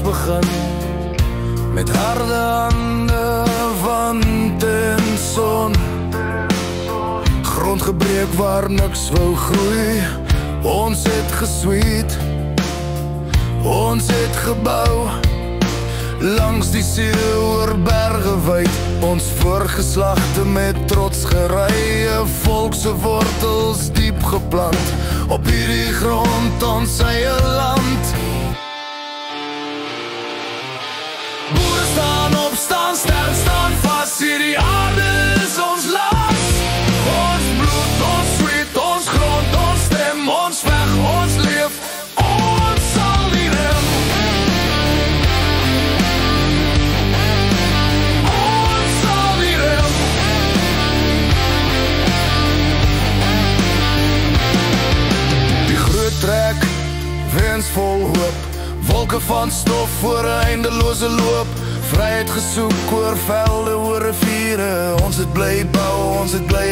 begin, met harde hande, wind en son. Grond gebreek waar niks wou groei. Ons het gesweet, ons het gebou langs die see oor berge wyd. Ons voorgeslagte met trots gerei, 'n volk se wortels diep geplant op hierdie grond, ons eie land. Boere staan op, staan sterk, staan vas, hierdie aarde is ons las. Ons bloed, ons sweet, ons grond, ons stem, ons weg, ons leef, ons sal nie rem. Ons sal nie rem. Die groot trek, wens vol hoop, wolke van stof voor 'n eindeloze loop. Vryheid gesoek oor velde, oor riviere. Ons het bly bou, ons het bly